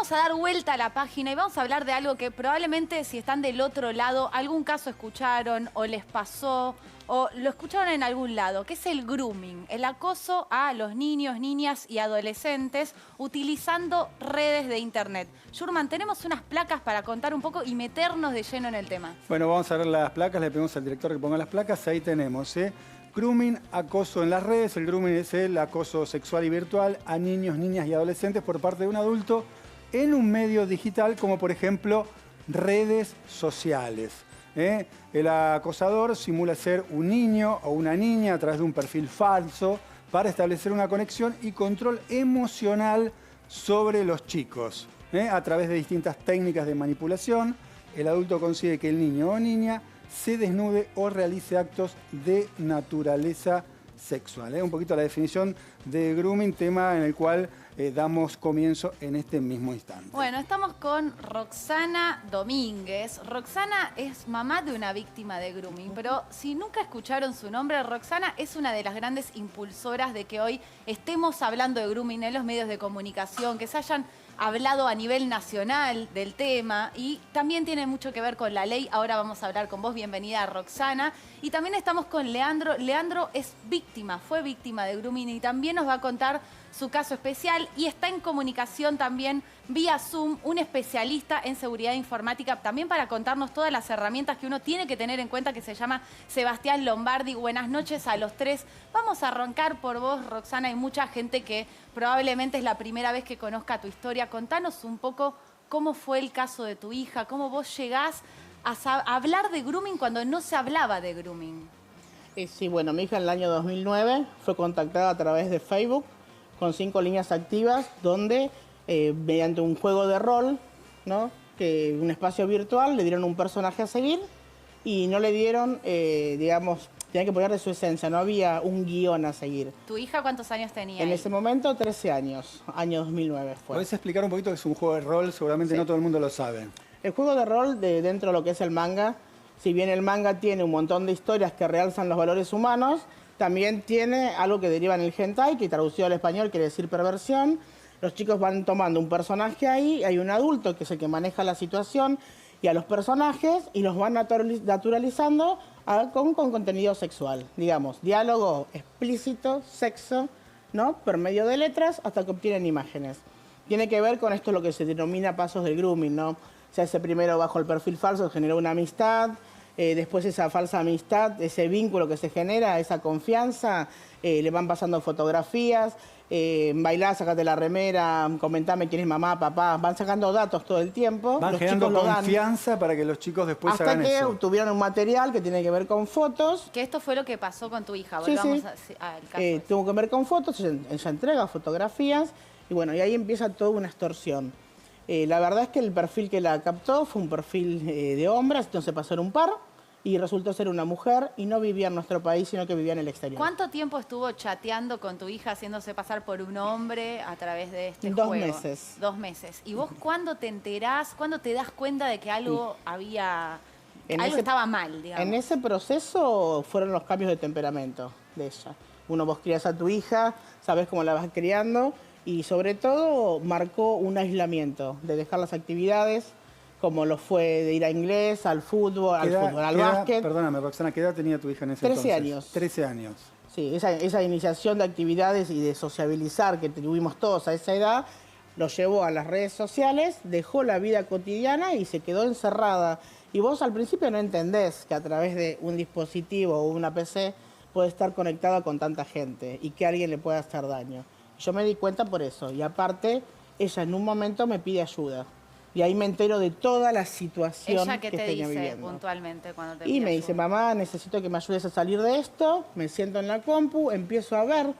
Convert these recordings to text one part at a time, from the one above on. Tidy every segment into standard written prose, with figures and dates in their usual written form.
vamos a dar vuelta a la página y vamos a hablar de algo que probablemente si están del otro lado, algún caso escucharon o les pasó o lo escucharon en algún lado, que es el grooming, el acoso a los niños, niñas y adolescentes utilizando redes de internet. Yurman, tenemos unas placas para contar un poco y meternos de lleno en el tema. Bueno, vamos a ver las placas, le pedimos al director que ponga las placas, ahí tenemos, grooming, acoso en las redes. El grooming es el acoso sexual y virtual a niños, niñas y adolescentes por parte de un adulto en un medio digital como por ejemplo redes sociales. El acosador simula ser un niño o una niña a través de un perfil falso para establecer una conexión y control emocional sobre los chicos. A través de distintas técnicas de manipulación, el adulto consigue que el niño o niña se desnude o realice actos de naturaleza sexual. Un poquito la definición de grooming, tema en el cual damos comienzo en este mismo instante. Bueno, estamos con Roxana Domínguez. Roxana es mamá de una víctima de grooming, pero si nunca escucharon su nombre, Roxana es una de las grandes impulsoras de que hoy estemos hablando de grooming en los medios de comunicación, que se hayan hablado a nivel nacional del tema y también tiene mucho que ver con la ley. Ahora vamos a hablar con vos. Bienvenida, Roxana. Y también estamos con Leandro. Leandro es víctima, fue víctima de grooming y también nos va a contar su caso especial y está en comunicación también vía Zoom, un especialista en seguridad informática, también para contarnos todas las herramientas que uno tiene que tener en cuenta, que se llama Sebastián Lombardi. Buenas noches a los tres. Vamos a arrancar por vos, Roxana. Hay mucha gente que probablemente es la primera vez que conozca tu historia. Contanos un poco cómo fue el caso de tu hija, cómo vos llegás a hablar de grooming cuando no se hablaba de grooming. Sí, bueno, mi hija en el año 2009 fue contactada a través de Facebook con 5 líneas activas donde mediante un juego de rol, ¿no? Un espacio virtual, le dieron un personaje a seguir y no le dieron, digamos, tenía que poner de su esencia, no había un guión a seguir. ¿Tu hija cuántos años tenía? En ese momento 13 años, año 2009 fue. ¿Podés explicar un poquito qué es un juego de rol? Seguramente Sí. no todo el mundo lo sabe. El juego de rol dentro de lo que es el manga, si bien el manga tiene un montón de historias que realzan los valores humanos, también tiene algo que deriva en el hentai, que traducido al español quiere decir perversión. Los chicos van tomando un personaje ahí, hay un adulto que es el que maneja la situación y a los personajes y los van naturalizando con contenido sexual. Digamos, diálogo explícito, sexo, ¿no? Por medio de letras hasta que obtienen imágenes. Tiene que ver con esto lo que se denomina pasos del grooming, ¿no? Se hace primero bajo el perfil falso, genera una amistad. Después esa falsa amistad, ese vínculo que se genera, esa confianza, le van pasando fotografías, bailá, sacate la remera, comentame quién es mamá, papá, van sacando datos todo el tiempo. Van los generando chicos lo dan confianza para que los chicos después hasta hagan que eso. obtuvieron un material que tiene que ver con fotos. Que esto fue lo que pasó con tu hija. Sí, Volvamos sí. al caso. Tuvo que ver con fotos, ella entrega fotografías y bueno, y ahí empieza toda una extorsión. La verdad es que el perfil que la captó fue un perfil de hombre, entonces pasó en un par y resultó ser una mujer y no vivía en nuestro país, sino que vivía en el exterior. ¿Cuánto tiempo estuvo chateando con tu hija, haciéndose pasar por un hombre a través de este 2 juego? meses. 2 meses. ¿Y vos cuándo te enterás, cuándo te das cuenta de que algo estaba mal, digamos? En ese proceso fueron los cambios de temperamento de ella. Vos crías a tu hija, sabés cómo la vas criando y sobre todo marcó un aislamiento de dejar las actividades, como lo fue de ir a inglés, al fútbol, al básquet. Perdóname, Roxana, ¿qué edad tenía tu hija en ese 13 entonces? años. 13 años. Sí, esa iniciación de actividades y de sociabilizar que tuvimos todos a esa edad, lo llevó a las redes sociales, dejó la vida cotidiana y se quedó encerrada. Y vos al principio no entendés que a través de un dispositivo o una PC puede estar conectada con tanta gente y que a alguien le pueda hacer daño. Yo me di cuenta por eso y aparte ella en un momento me pide ayuda. Y ahí me entero de toda la situación ¿Ella qué que te tenía dice viviendo. puntualmente cuando te Y pide me dice, ayuda? mamá, necesito que me ayudes a salir de esto. Me siento en la compu, empiezo a ver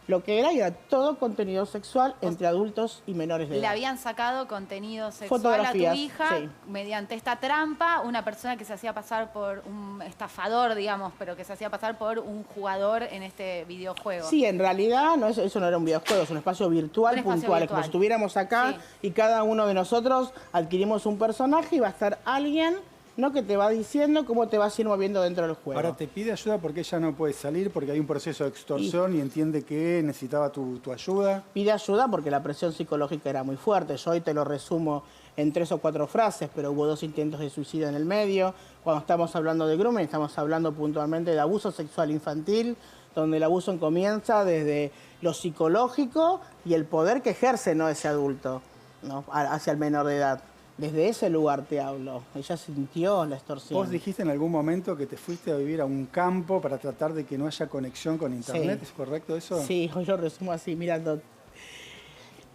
lo que era todo contenido sexual entre adultos y menores de edad. Le habían sacado contenido sexual a tu Fotografías, hija sí. mediante esta trampa, una persona que se hacía pasar por un estafador, digamos, pero que se hacía pasar por un jugador en este videojuego. Sí, en realidad eso no era un videojuego, es un espacio virtual Un espacio puntual. Es virtual. como si estuviéramos acá Sí. y cada uno de nosotros adquirimos un personaje y va a estar alguien ¿no? Que te va diciendo cómo te vas a ir moviendo dentro del juego. Ahora te pide ayuda porque ella no puede salir, porque hay un proceso de extorsión y entiende que necesitaba tu ayuda. Pide ayuda porque la presión psicológica era muy fuerte. Yo hoy te lo resumo en 3 o 4 frases, pero hubo 2 intentos de suicidio en el medio. Cuando estamos hablando de grooming, estamos hablando puntualmente de abuso sexual infantil, donde el abuso comienza desde lo psicológico y el poder que ejerce, ¿no?, ese adulto, ¿no?, hacia el menor de edad. Desde ese lugar te hablo. Ella sintió la extorsión. ¿Vos dijiste en algún momento que te fuiste a vivir a un campo para tratar de que no haya conexión con internet? Sí. ¿Es correcto eso? Sí, hoy lo resumo así, mirando.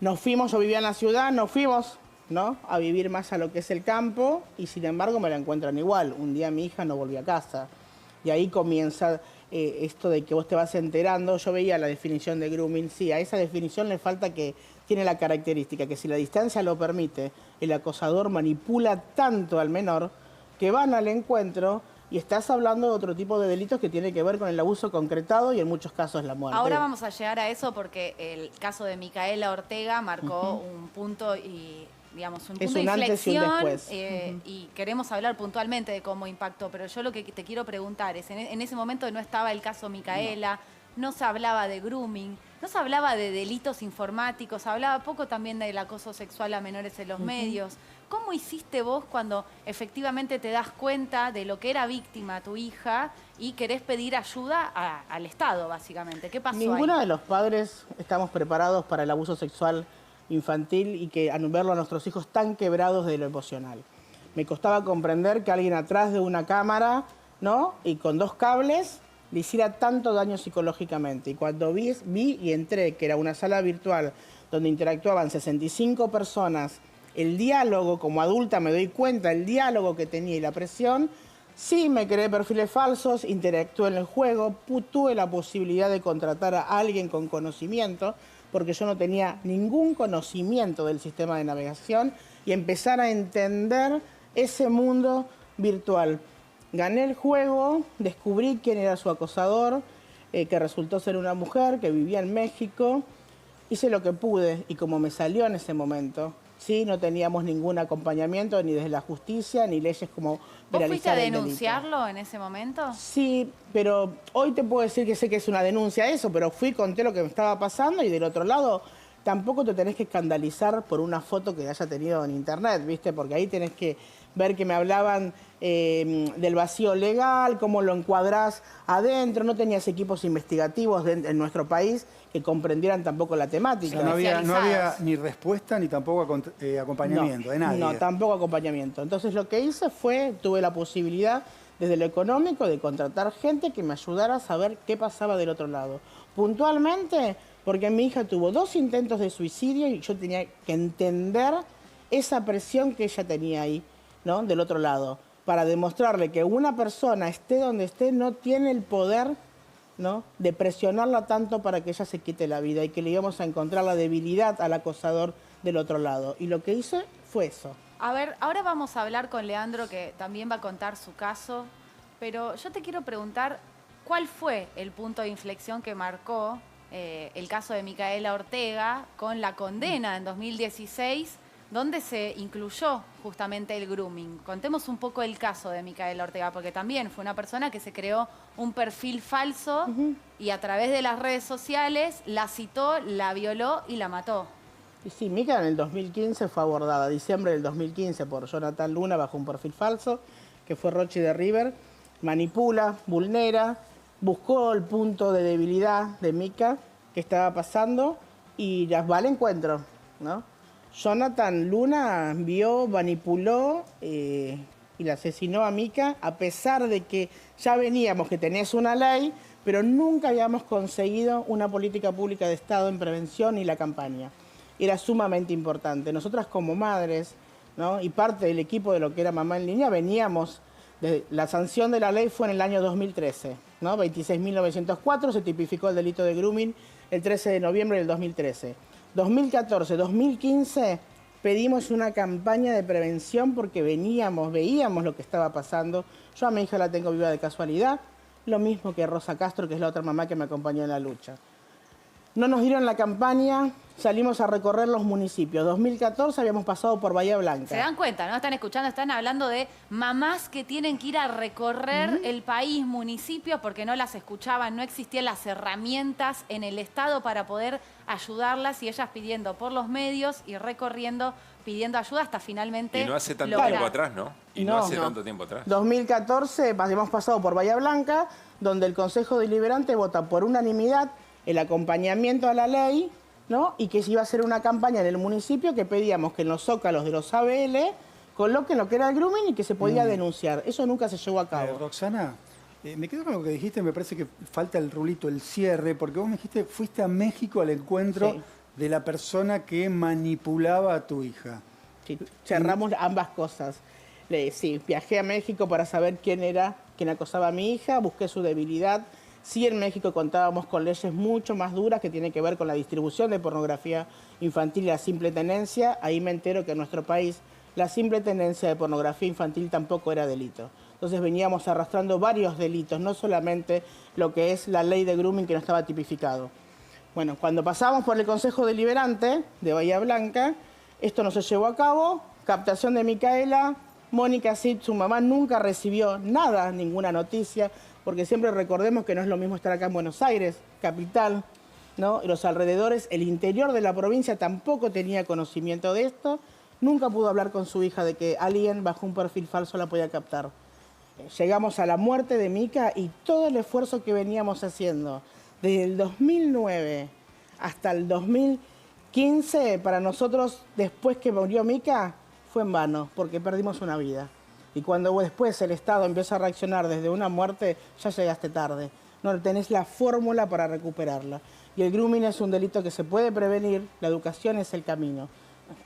Nos fuimos, yo vivía en la ciudad, nos fuimos, ¿no?, a vivir más a lo que es el campo y sin embargo me la encuentran igual. Un día mi hija no volvió a casa y ahí comienza esto de que vos te vas enterando. Yo veía la definición de grooming, sí, a esa definición le falta que tiene la característica que si la distancia lo permite, el acosador manipula tanto al menor que van al encuentro y estás hablando de otro tipo de delitos que tiene que ver con el abuso concretado y en muchos casos la muerte. Ahora vamos a llegar a eso porque el caso de Micaela Ortega marcó un punto y, digamos, un punto de un antes y un inflexión después. y queremos hablar puntualmente de cómo impactó, pero yo lo que te quiero preguntar es, en ese momento no estaba el caso Micaela, no se hablaba de grooming, no se hablaba de delitos informáticos, se hablaba poco también del acoso sexual a menores en los medios. ¿Cómo hiciste vos cuando efectivamente te das cuenta de lo que era víctima tu hija y querés pedir ayuda al Estado, básicamente? ¿Qué pasó Ninguno ahí? de los padres estamos preparados para el abuso sexual infantil y que al verlo a nuestros hijos tan quebrados de lo emocional. Me costaba comprender que alguien atrás de una cámara, ¿no?, y con 2 cables le hiciera tanto daño psicológicamente. Y cuando vi y entré, que era una sala virtual donde interactuaban 65 personas, el diálogo, como adulta me doy cuenta, el diálogo que tenía y la presión, sí me creé perfiles falsos, interactué en el juego, tuve la posibilidad de contratar a alguien con conocimiento, porque yo no tenía ningún conocimiento del sistema de navegación, y empezar a entender ese mundo virtual. Gané el juego, descubrí quién era su acosador, que resultó ser una mujer que vivía en México. Hice lo que pude y como me salió en ese momento, sí, no teníamos ningún acompañamiento ni desde la justicia ni leyes como ¿Vos fuiste a penalizar el delito. denunciarlo en ese momento? Sí, pero hoy te puedo decir que sé que es una denuncia eso, pero fui, conté lo que me estaba pasando y del otro lado tampoco te tenés que escandalizar por una foto que haya tenido en internet, ¿viste? Porque ahí tenés que ver que me hablaban del vacío legal, cómo lo encuadrás adentro, no tenías equipos investigativos en nuestro país que comprendieran tampoco la temática. O sea, no había ni respuesta ni tampoco acompañamiento de nadie. No, tampoco acompañamiento. Entonces lo que hice fue, tuve la posibilidad desde lo económico de contratar gente que me ayudara a saber qué pasaba del otro lado. Puntualmente, porque mi hija tuvo 2 intentos de suicidio y yo tenía que entender esa presión que ella tenía ahí, ¿no?, del otro lado, para demostrarle que una persona, esté donde esté, no tiene el poder, ¿no?, de presionarla tanto para que ella se quite la vida y que le íbamos a encontrar la debilidad al acosador del otro lado. Y lo que hice fue eso. A ver, ahora vamos a hablar con Leandro, que también va a contar su caso, pero yo te quiero preguntar, ¿cuál fue el punto de inflexión que marcó el caso de Micaela Ortega con la condena en 2016, donde se incluyó justamente el grooming? Contemos un poco el caso de Micaela Ortega, porque también fue una persona que se creó un perfil falso y a través de las redes sociales la citó, la violó y la mató. Y sí, Mica en el 2015 fue abordada, diciembre del 2015, por Jonathan Luna bajo un perfil falso, que fue Rochi de River. Manipula, vulnera, buscó el punto de debilidad de Mica que estaba pasando y las va al encuentro, ¿no? Jonathan Luna vio, manipuló y la asesinó a Mica, a pesar de que ya veníamos, que tenés una ley, pero nunca habíamos conseguido una política pública de Estado en prevención y la campaña. Era sumamente importante. Nosotras como madres, ¿no?, y parte del equipo de lo que era Mamá en Línea, veníamos, la sanción de la ley fue en el año 2013, ¿no? 26.904, se tipificó el delito de grooming el 13 de noviembre del 2013. 2014, 2015 pedimos una campaña de prevención porque veíamos lo que estaba pasando. Yo a mi hija la tengo viva de casualidad, lo mismo que Rosa Castro, que es la otra mamá que me acompañó en la lucha. No nos dieron la campaña, salimos a recorrer los municipios. 2014 habíamos pasado por Bahía Blanca. Se dan cuenta, ¿no? Están escuchando, están hablando de mamás que tienen que ir a recorrer el país, municipios, porque no las escuchaban, no existían las herramientas en el Estado para poder ayudarlas y ellas pidiendo por los medios y recorriendo, pidiendo ayuda hasta finalmente Y no hace tanto lograr. tiempo atrás, ¿no? Y no, No, hace no. tanto tiempo atrás. 2014 habíamos pasado por Bahía Blanca, donde el Consejo Deliberante vota por unanimidad el acompañamiento a la ley, ¿no? Y que se iba a hacer una campaña en el municipio que pedíamos que en los zócalos de los ABL coloquen lo que era el grooming y que se podía denunciar. Eso nunca se llevó a cabo. Roxana, me quedo con lo que dijiste, me parece que falta el rulito, el cierre, porque vos me dijiste, fuiste a México al encuentro Sí. de la persona que manipulaba a tu hija. Sí, cerramos ambas cosas. Sí, viajé a México para saber quién era quien acosaba a mi hija, busqué su debilidad. Sí, en México contábamos con leyes mucho más duras que tienen que ver con la distribución de pornografía infantil y la simple tenencia. Ahí me entero que en nuestro país la simple tenencia de pornografía infantil tampoco era delito. Entonces veníamos arrastrando varios delitos, no solamente lo que es la ley de grooming que no estaba tipificado. Bueno, cuando pasamos por el Consejo Deliberante de Bahía Blanca, esto no se llevó a cabo, captación de Micaela, Mónica Cid, su mamá nunca recibió nada, ninguna noticia, porque siempre recordemos que no es lo mismo estar acá en Buenos Aires, capital, ¿no? Y los alrededores, el interior de la provincia tampoco tenía conocimiento de esto, nunca pudo hablar con su hija de que alguien bajo un perfil falso la podía captar. Llegamos a la muerte de Mica y todo el esfuerzo que veníamos haciendo desde el 2009 hasta el 2015, para nosotros, después que murió Mica, fue en vano, porque perdimos una vida. Y cuando después el Estado empieza a reaccionar desde una muerte, ya llegaste tarde. No tenés la fórmula para recuperarla. Y el grooming es un delito que se puede prevenir, la educación es el camino.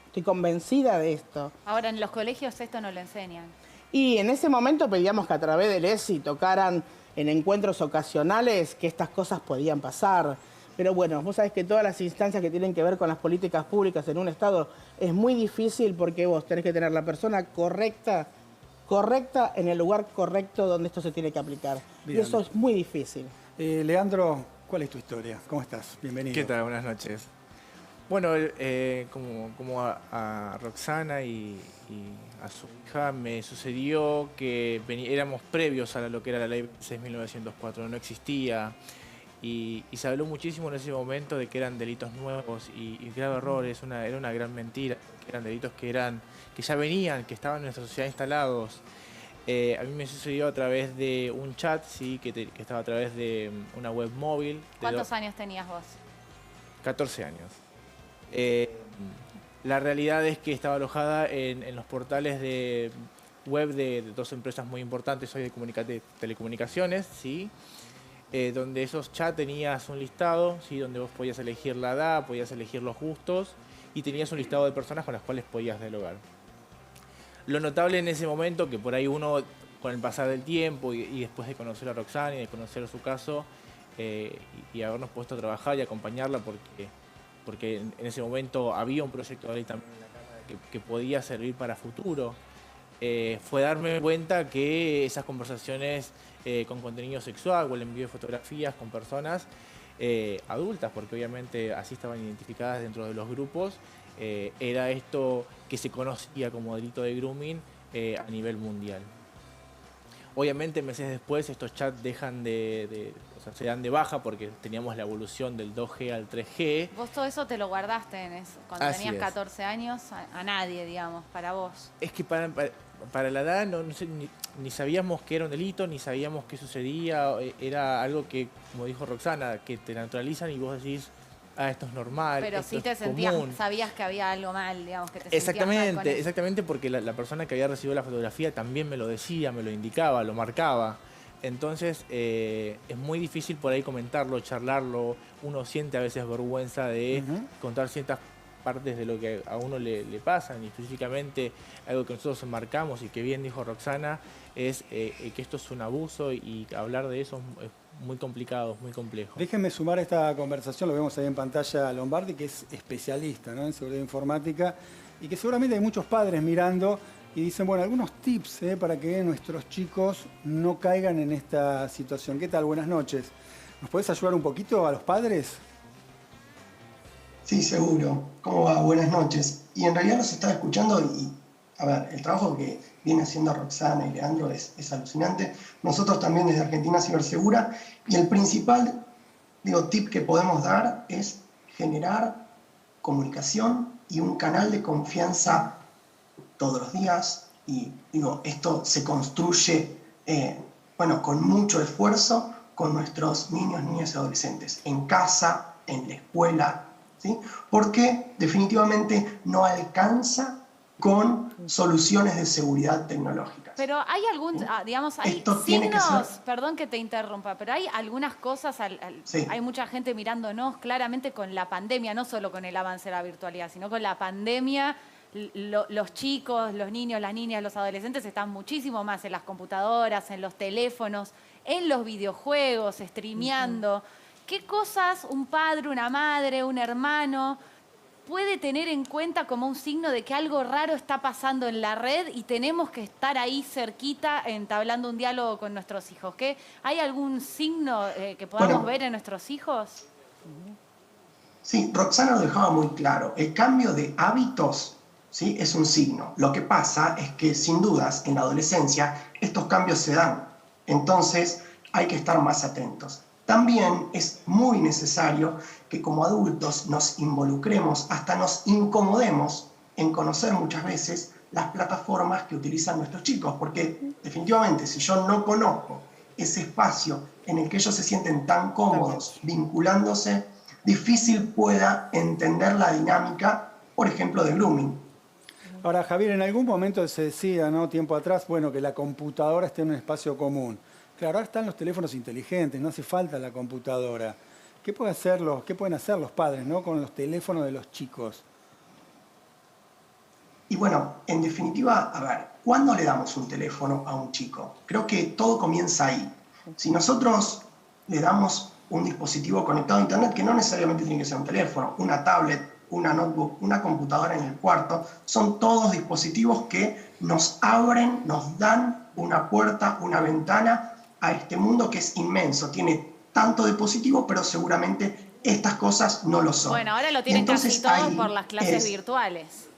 Estoy convencida de esto. Ahora, en los colegios esto no lo enseñan. Y en ese momento pedíamos que a través del ESI tocaran en encuentros ocasionales que estas cosas podían pasar. Pero bueno, vos sabés que todas las instancias que tienen que ver con las políticas públicas en un Estado es muy difícil porque vos tenés que tener la persona correcta en el lugar correcto donde esto se tiene que aplicar. Bien. Y eso es muy difícil. Leandro, ¿cuál es tu historia? ¿Cómo estás? Bienvenido. ¿Qué tal? Buenas noches. Bueno, como a Roxana y a su hija me sucedió que éramos previos a lo que era la ley 6.904, no existía y se habló muchísimo en ese momento de que eran delitos nuevos y grave error, era una gran mentira, que eran delitos que ya venían, que estaban en nuestra sociedad instalados. A mí me sucedió a través de un chat, sí, que estaba a través de una web móvil. ¿Cuántos años tenías vos? 14 años. La realidad es que estaba alojada en los portales de web de dos empresas muy importantes hoy de telecomunicaciones, ¿sí? Donde esos chats tenías un listado, ¿sí? Donde vos podías elegir la edad, podías elegir los gustos y tenías un listado de personas con las cuales podías dialogar. Lo notable en ese momento, que por ahí uno, con el pasar del tiempo y después de conocer a Roxana y de conocer su caso y habernos puesto a trabajar y acompañarla porque en ese momento había un proyecto de ley también en la Cámara que podía servir para futuro, fue darme cuenta que esas conversaciones con contenido sexual o el envío de fotografías con personas adultas, porque obviamente así estaban identificadas dentro de los grupos, era esto que se conocía como delito de grooming a nivel mundial. Obviamente meses después estos chats dejan o sea, se dan de baja porque teníamos la evolución del 2G al 3G. Vos todo eso te lo guardaste cuando Así tenías es. 14 años, a nadie, digamos, para vos. Es que para la edad no sé, ni sabíamos que era un delito, ni sabíamos qué sucedía. Era algo que, como dijo Roxana, que te naturalizan y vos decís, esto es normal, Pero esto sí te es sentías, común. sabías que había algo mal, digamos, que te sentías mal con eso. Exactamente, porque la persona que había recibido la fotografía también me lo decía, me lo indicaba, lo marcaba. Entonces es muy difícil por ahí comentarlo, charlarlo. Uno siente a veces vergüenza de contar ciertas partes de lo que a uno le pasan, y específicamente algo que nosotros enmarcamos y que bien dijo Roxana es que esto es un abuso y hablar de eso es muy complicado, muy complejo. Déjenme sumar a esta conversación, lo vemos ahí en pantalla a Lombardi, que es especialista, ¿no?, en seguridad informática, y que seguramente hay muchos padres mirando y dicen, bueno, algunos tips para que nuestros chicos no caigan en esta situación. ¿Qué tal? Buenas noches. ¿Nos podés ayudar un poquito a los padres? Sí, seguro. ¿Cómo va? Buenas noches. Y en realidad los estaba escuchando y, a ver, el trabajo que viene haciendo Roxana y Leandro es alucinante. Nosotros también desde Argentina Cibersegura. Y el principal, digo, tip que podemos dar es generar comunicación y un canal de confianza todos los días. Y digo, esto se construye, bueno, con mucho esfuerzo con nuestros niños, niñas y adolescentes, en casa, en la escuela, ¿sí? Porque definitivamente no alcanza con soluciones de seguridad tecnológicas. Pero hay algún, ¿Sí? digamos, hay Esto tiene que ser... signos, perdón que te interrumpa, pero hay algunas cosas, Sí. hay mucha gente mirándonos claramente con la pandemia, no solo con el avance de la virtualidad, sino con la pandemia. Los chicos, los niños, las niñas, los adolescentes están muchísimo más en las computadoras, en los teléfonos, en los videojuegos, streameando. ¿Qué cosas un padre, una madre, un hermano puede tener en cuenta como un signo de que algo raro está pasando en la red y tenemos que estar ahí cerquita entablando un diálogo con nuestros hijos? ¿Hay algún signo que podamos ver en nuestros hijos? Sí, Roxana lo dejaba muy claro. El cambio de hábitos, ¿sí?, es un signo. Lo que pasa es que, sin dudas, en la adolescencia estos cambios se dan. Entonces, hay que estar más atentos. También es muy necesario que como adultos nos involucremos, hasta nos incomodemos en conocer muchas veces las plataformas que utilizan nuestros chicos, porque definitivamente si yo no conozco ese espacio en el que ellos se sienten tan cómodos vinculándose, difícil pueda entender la dinámica, por ejemplo, de grooming. Ahora, Javier, en algún momento se decía, ¿no?, tiempo atrás, bueno, que la computadora esté en un espacio común. Claro, ahora están los teléfonos inteligentes, no hace falta la computadora. ¿Qué pueden hacer los padres, ¿no?, con los teléfonos de los chicos? Y bueno, en definitiva, a ver, ¿cuándo le damos un teléfono a un chico? Creo que todo comienza ahí. Si nosotros le damos un dispositivo conectado a Internet, que no necesariamente tiene que ser un teléfono, una tablet, una notebook, una computadora en el cuarto, son todos dispositivos que nos abren, nos dan una puerta, una ventana a este mundo que es inmenso. Tiene tanto dispositivo, pero seguramente estas cosas no lo son. Bueno, ahora lo tienen casi todos por las clases es, virtuales.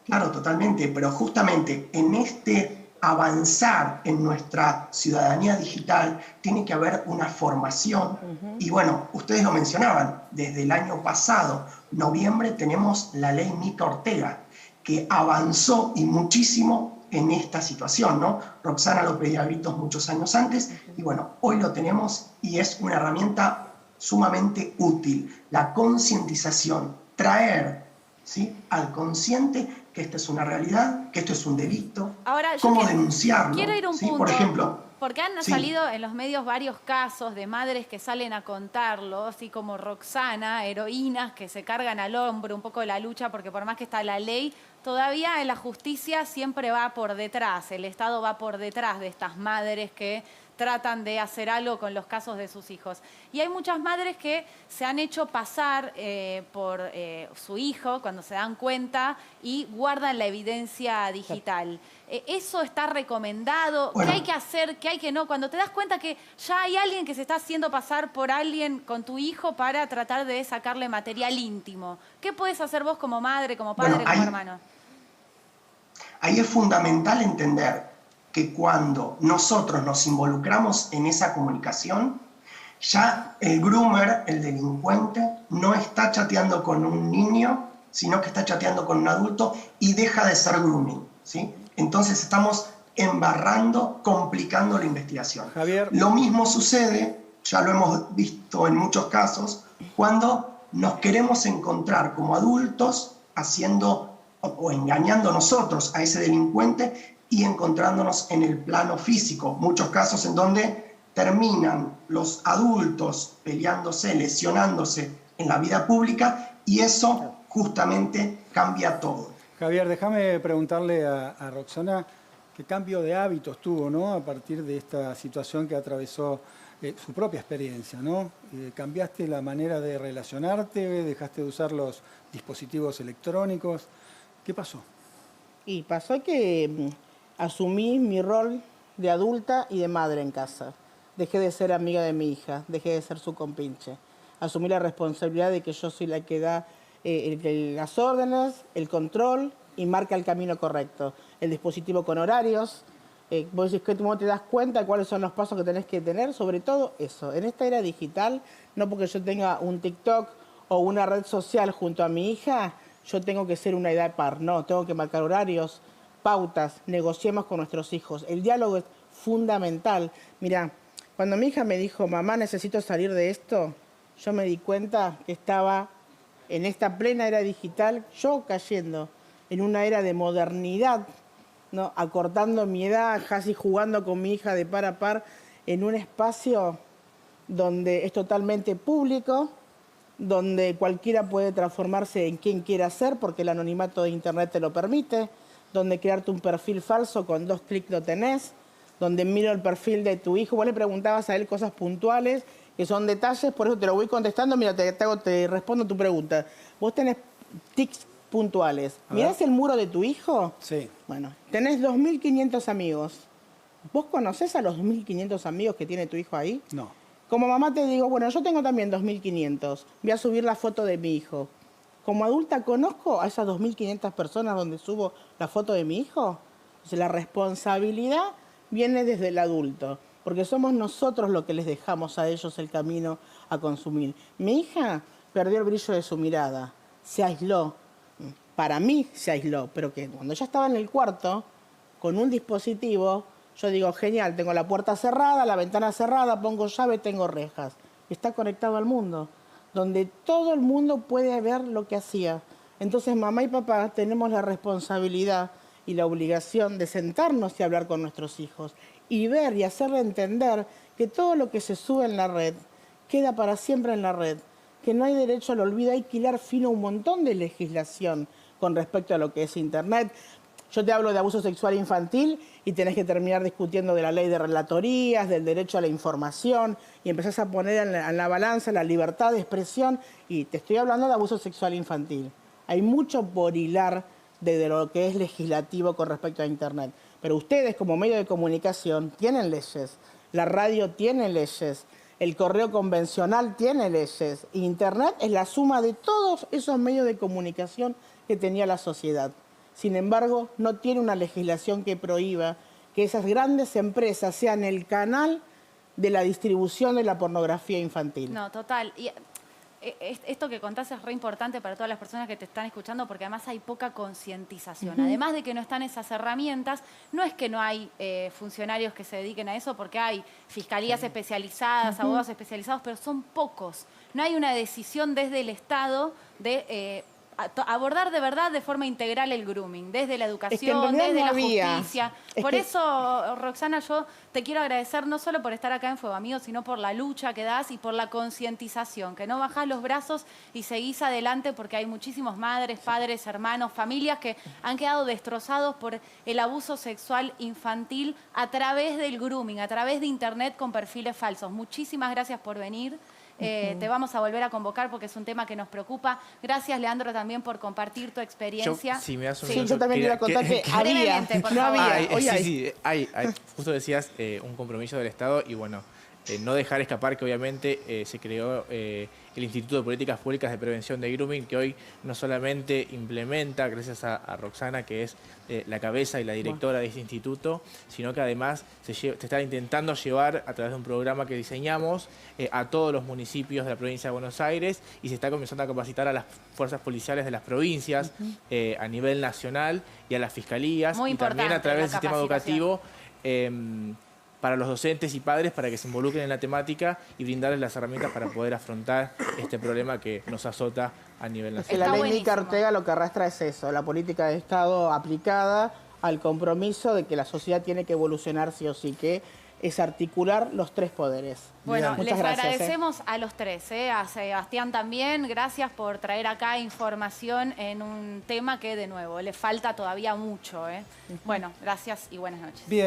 Claro, totalmente, pero justamente en este avanzar en nuestra ciudadanía digital tiene que haber una formación. Y bueno, ustedes lo mencionaban, desde el año pasado, noviembre, tenemos la ley Mica Ortega, que avanzó y muchísimo en esta situación, ¿no? Roxana lo pedía a gritos muchos años antes y bueno, hoy lo tenemos y es una herramienta sumamente útil. La concientización, traer, ¿sí?, al consciente que esta es una realidad, que esto es un delito, Ahora, cómo denunciarlo. Quiero ir a un ¿sí? punto, Por ejemplo, porque han salido en los medios varios casos de madres que salen a contarlo, así como Roxana, heroínas que se cargan al hombro un poco la lucha, porque por más que está la ley, todavía en la justicia siempre va por detrás, el Estado va por detrás de estas madres que tratan de hacer algo con los casos de sus hijos. Y hay muchas madres que se han hecho pasar por su hijo cuando se dan cuenta y guardan la evidencia digital. ¿Eso está recomendado? Bueno. ¿Qué hay que hacer? ¿Qué hay que no? Cuando te das cuenta que ya hay alguien que se está haciendo pasar por alguien con tu hijo para tratar de sacarle material íntimo, ¿qué puedes hacer vos como madre, como padre, como hermano? Ahí es fundamental entender que cuando nosotros nos involucramos en esa comunicación, ya el groomer, el delincuente, no está chateando con un niño, sino que está chateando con un adulto y deja de ser grooming, ¿sí? Entonces estamos embarrando, complicando la investigación. Javier. Lo mismo sucede, ya lo hemos visto en muchos casos, cuando nos queremos encontrar como adultos haciendo o engañando nosotros a ese delincuente y encontrándonos en el plano físico. Muchos casos en donde terminan los adultos peleándose, lesionándose en la vida pública y eso justamente cambia todo. Javier, déjame preguntarle a Roxana qué cambio de hábitos tuvo, ¿no?, a partir de esta situación que atravesó su propia experiencia, ¿no? ¿Cambiaste la manera de relacionarte? ¿Dejaste de usar los dispositivos electrónicos? ¿Qué pasó? Y pasó que asumí mi rol de adulta y de madre en casa. Dejé de ser amiga de mi hija, dejé de ser su compinche. asumir la responsabilidad de que yo soy la que da las órdenes, el control y marca el camino correcto. El dispositivo con horarios. Vos decís que tú te das cuenta de cuáles son los pasos que tenés que tener, sobre todo eso. En esta era digital, no porque yo tenga un TikTok o una red social junto a mi hija, yo tengo que ser una edad par. No, tengo que marcar horarios, pautas, negociemos con nuestros hijos. El diálogo es fundamental. Mirá, cuando mi hija me dijo, mamá, necesito salir de esto, yo me di cuenta que estaba en esta plena era digital, yo cayendo en una era de modernidad, ¿no? Acortando mi edad, casi jugando con mi hija de par a par, en un espacio donde es totalmente público, donde cualquiera puede transformarse en quien quiera ser, porque el anonimato de Internet te lo permite, donde crearte un perfil falso con 2 clics lo tenés, donde miro el perfil de tu hijo, vos le preguntabas a él cosas puntuales, que son detalles, por eso te lo voy contestando, mira, te respondo tu pregunta. Vos tenés tics puntuales. ¿Mirás el muro de tu hijo? Sí. Bueno, tenés 2.500 amigos. ¿Vos conocés a los 2.500 amigos que tiene tu hijo ahí? No. Como mamá te digo, bueno, yo tengo también 2.500. Voy a subir la foto de mi hijo. Como adulta, ¿conozco a esas 2.500 personas donde subo la foto de mi hijo? Entonces, la responsabilidad viene desde el adulto, porque somos nosotros los que les dejamos a ellos el camino a consumir. Mi hija perdió el brillo de su mirada, se aisló. Para mí se aisló, pero que cuando ya estaba en el cuarto, con un dispositivo, yo digo, genial, tengo la puerta cerrada, la ventana cerrada, pongo llave, tengo rejas. Está conectado al mundo, donde todo el mundo puede ver lo que hacía. Entonces, mamá y papá tenemos la responsabilidad y la obligación de sentarnos y hablar con nuestros hijos y ver y hacerle entender que todo lo que se sube en la red queda para siempre en la red, que no hay derecho al olvido, hay que hilar fino un montón de legislación con respecto a lo que es Internet. Yo te hablo de abuso sexual infantil y tenés que terminar discutiendo de la ley de relatorías, del derecho a la información, y empezás a poner en la balanza la libertad de expresión, y te estoy hablando de abuso sexual infantil. Hay mucho por hilar de lo que es legislativo con respecto a Internet. Pero ustedes, como medio de comunicación, tienen leyes. La radio tiene leyes. El correo convencional tiene leyes. Internet es la suma de todos esos medios de comunicación que tenía la sociedad. Sin embargo, no tiene una legislación que prohíba que esas grandes empresas sean el canal de la distribución de la pornografía infantil. No, total. Y esto que contás es re importante para todas las personas que te están escuchando, porque además hay poca concientización. Además de que no están esas herramientas, no es que no hay funcionarios que se dediquen a eso, porque hay fiscalías especializadas, abogados especializados, pero son pocos. No hay una decisión desde el Estado de abordar de verdad de forma integral el grooming, desde la educación, desde la justicia. Por eso, Roxana, yo te quiero agradecer no solo por estar acá en Fuego Amigo, sino por la lucha que das y por la concientización, que no bajás los brazos y seguís adelante, porque hay muchísimos madres, padres, hermanos, familias que han quedado destrozados por el abuso sexual infantil a través del grooming, a través de Internet con perfiles falsos. Muchísimas gracias por venir. Te vamos a volver a convocar porque es un tema que nos preocupa. Gracias, Leandro, también por compartir tu experiencia. Si me das un Sí, minuto, yo también iba a contar que había, no había. hay, justo decías un compromiso del Estado y bueno, no dejar escapar que obviamente se creó el Instituto de Políticas Públicas de Prevención de Grooming, que hoy no solamente implementa, gracias a Roxana, que es la cabeza y la directora de este instituto, sino que además se está intentando llevar a través de un programa que diseñamos a todos los municipios de la provincia de Buenos Aires, y se está comenzando a capacitar a las fuerzas policiales de las provincias a nivel nacional y a las fiscalías, Muy y también a través del sistema educativo para los docentes y padres, para que se involucren en la temática y brindarles las herramientas para poder afrontar este problema que nos azota a nivel nacional. La ley Mica Ortega lo que arrastra es eso, la política de Estado aplicada al compromiso de que la sociedad tiene que evolucionar sí o sí, que es articular los 3 poderes. Bueno, Muchas les gracias, agradecemos a los 3, a Sebastián también. Gracias por traer acá información en un tema que, de nuevo, le falta todavía mucho. Bueno, gracias y buenas noches. Bien.